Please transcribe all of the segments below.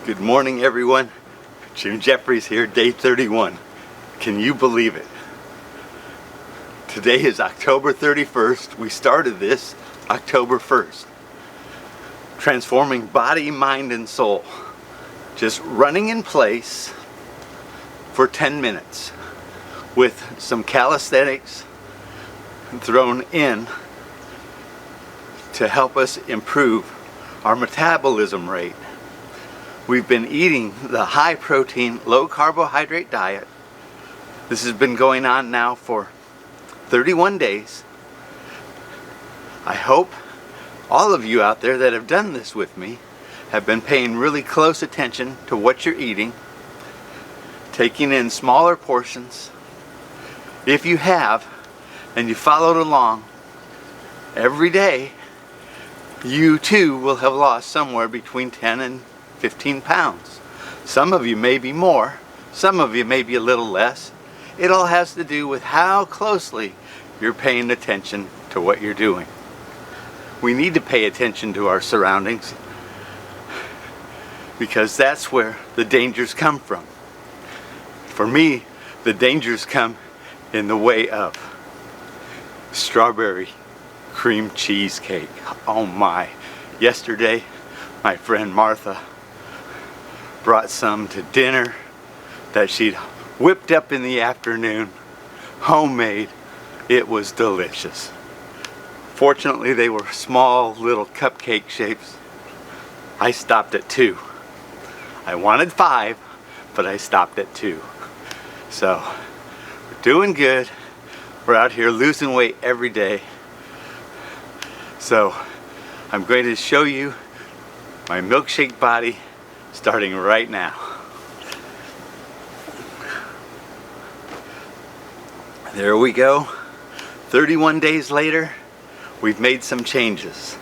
Good morning, everyone. Jim Jeffries here, day 31. Can you believe it? Today is October 31st. We started this October 1st. Transforming body, mind, and soul. Just running in place for 10 minutes with some calisthenics thrown in to help us improve our metabolism rate. We've been eating the high protein, low carbohydrate diet. This has been going on now for 31 days. I hope all of you out there that have done this with me have been paying really close attention to what you're eating, taking in smaller portions. If you have, and you followed along every day, you too will have lost somewhere between 10 and 15 pounds. Some of you may be more, some of you may be a little less. It all has to do with how closely you're paying attention to what you're doing. We need to pay attention to our surroundings because that's where the dangers come from. For me, the dangers come in the way of strawberry cream cheesecake. Oh my. Yesterday, my friend Martha brought some to dinner that she'd whipped up in the afternoon, homemade. It was delicious. Fortunately, they were small little cupcake shapes. I stopped at 2. I wanted 5, but I stopped at 2. So, we're doing good. We're out here losing weight every day. So, I'm going to show you my milkshake body starting right now. There we go. 31 days later, we've made some changes.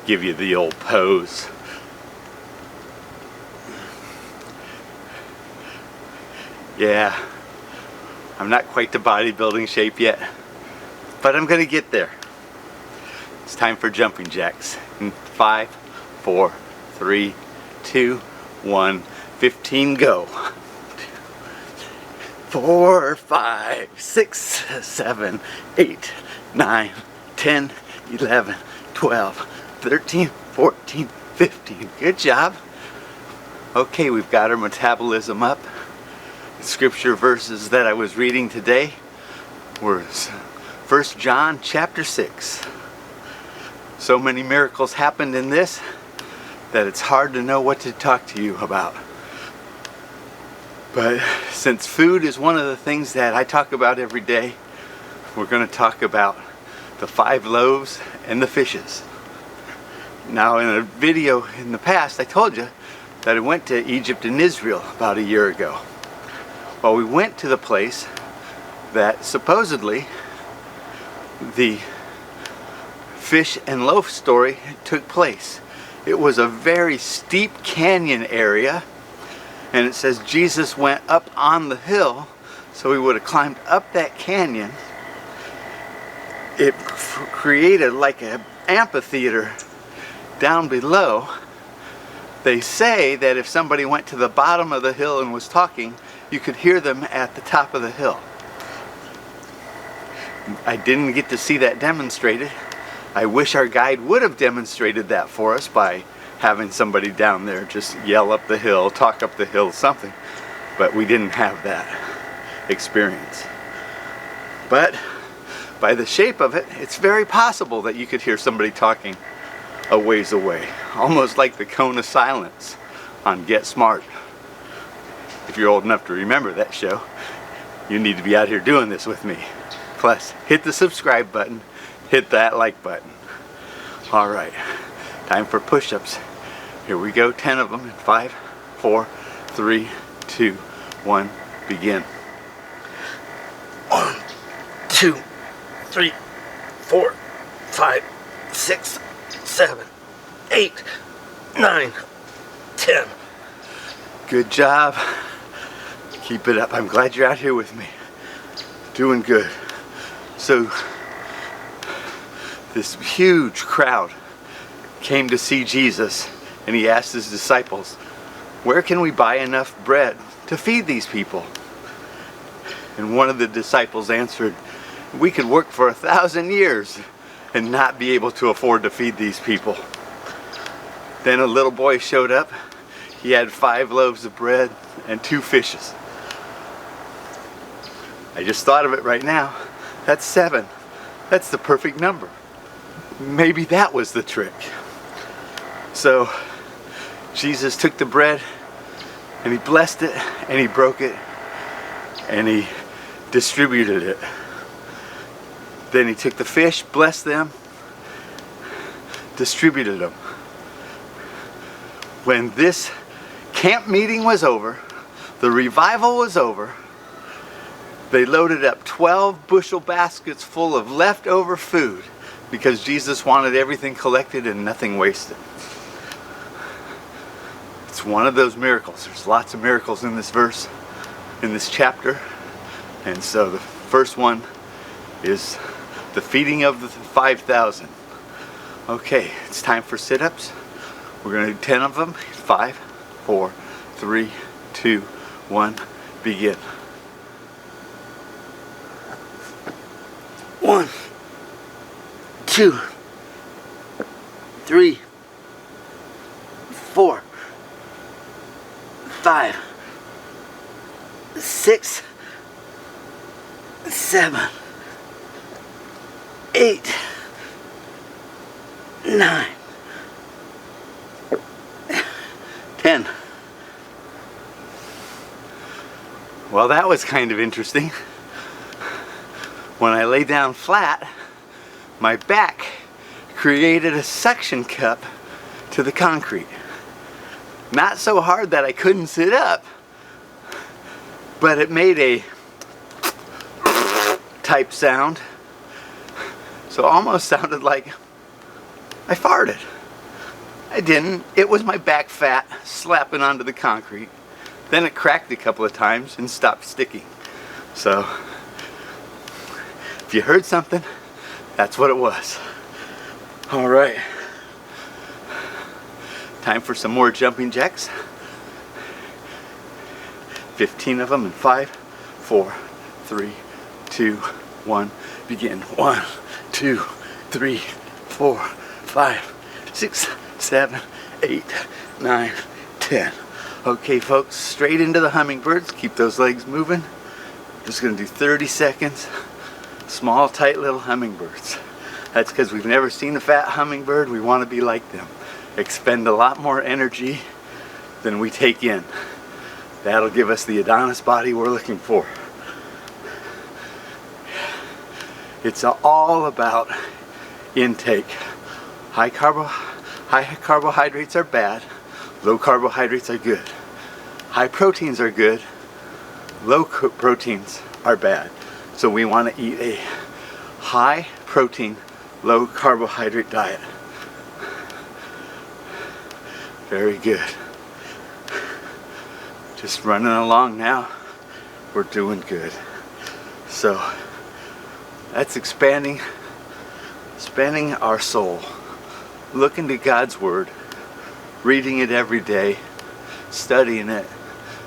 Give you the old pose. Yeah, I'm not quite to bodybuilding shape yet, but I'm gonna get there. It's time for jumping jacks. In 5, 4, 3, 2, 1, 15, go. 4, 5, 6, 7, 8, 9, 10, 11, 12, 13, 14, 15. Good job. Okay, we've got our metabolism up. The scripture verses that I was reading today were 1 John chapter 6. So many miracles happened in this that it's hard to know what to talk to you about. But since food is one of the things that I talk about every day, we're going to talk about the 5 loaves and the fishes. Now, in a video in the past, I told you that I went to Egypt and Israel about a year ago. Well, we went to the place that supposedly the fish and loaf story took place. It was a very steep canyon area, and it says Jesus went up on the hill, so he would have climbed up that canyon. It created like an amphitheater down below. They say that if somebody went to the bottom of the hill and was talking, you could hear them at the top of the hill. I didn't get to see that demonstrated. I wish our guide would have demonstrated that for us by having somebody down there just yell up the hill, talk up the hill, something. But we didn't have that experience. But by the shape of it, it's very possible that you could hear somebody talking a ways away. Almost like the cone of silence on Get Smart. If you're old enough to remember that show, you need to be out here doing this with me. Plus, hit the subscribe button. Hit that like button. All right, time for push-ups. Here we go, 10 of them in 5, 4, 3, 2, 1, begin. 1, 2, 3, 4, 5, 6, 7, 8, 9, 10. Good job. Keep it up. I'm glad you're out here with me. Doing good. So, this huge crowd came to see Jesus, and he asked his disciples, "Where can we buy enough bread to feed these people?" And one of the disciples answered, "We could work for 1,000 years and not be able to afford to feed these people." Then a little boy showed up. He had 5 loaves of bread and 2 fishes. I just thought of it right now. That's 7. That's the perfect number. Maybe that was the trick. So Jesus took the bread and he blessed it and he broke it and he distributed it. Then he took the fish, blessed them, distributed them. When this camp meeting was over, the revival was over, they loaded up 12 bushel baskets full of leftover food because Jesus wanted everything collected and nothing wasted. It's one of those miracles. There's lots of miracles in this verse, in this chapter. And so the first one is the feeding of the 5,000. Okay, it's time for sit-ups. We're going to do 10 of them. 5, 4, 3, 2, 1, begin. 1, 2, 3, 4, 5, 6, 7, 8, 9, 10. Well, that was kind of interesting. When I lay down flat, my back created a suction cup to the concrete. Not so hard that I couldn't sit up, but it made a type sound. So it almost sounded like I farted. I didn't. It was my back fat slapping onto the concrete. Then it cracked a couple of times and stopped sticking. So if you heard something, that's what it was. All right. Time for some more jumping jacks. 15 of them in 5, 4, 3, 2, 1, begin. 1, 2, 3, 4, 5, 6, 7, 8, 9, 10. Okay, folks, straight into the hummingbirds. Keep those legs moving. Just gonna do 30 seconds. Small, tight little hummingbirds. That's because we've never seen a fat hummingbird. We want to be like them. Expend a lot more energy than we take in. That'll give us the Adonis body we're looking for. It's all about intake. High carbohydrates are bad. Low carbohydrates are good. High proteins are good. Low proteins are bad. So we want to eat a high protein, low carbohydrate diet. Very good. Just running along now. We're doing good. So that's expanding our soul. Looking to God's Word, reading it every day, studying it,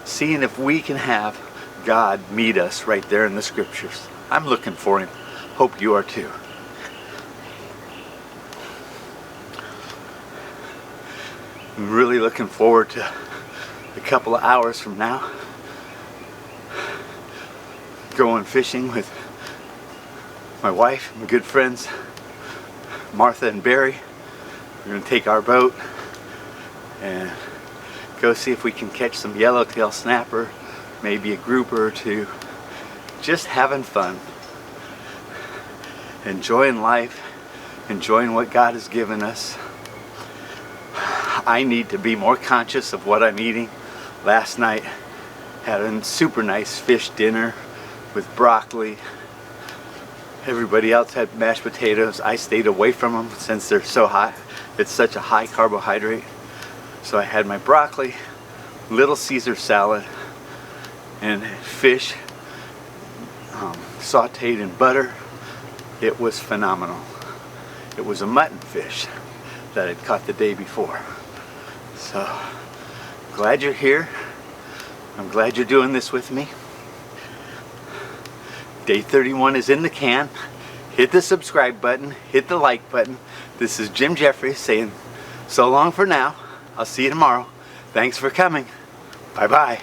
seeing if we can have God meet us right there in the Scriptures. I'm looking for Him. Hope you are too. I'm really looking forward to a couple of hours from now going fishing with my wife, my good friends Martha and Barry. We're going to take our boat and go see if we can catch some yellowtail snapper, maybe a grouper or two. Just having fun, enjoying life, enjoying what God has given us. I need to be more conscious of what I'm eating. Last night had a super nice fish dinner with broccoli. Everybody else had mashed potatoes. I stayed away from them since they're so high. It's such a high carbohydrate. So I had my broccoli, Little Caesar salad, and fish sauteed in butter. It was phenomenal. It was a mutton fish. that I'd caught the day before. So, glad you're here. I'm glad you're doing this with me. Day 31 is in the can. Hit the subscribe button, hit the like button. This is Jim Jeffries saying so long for now. I'll see you tomorrow. Thanks for coming. Bye-bye.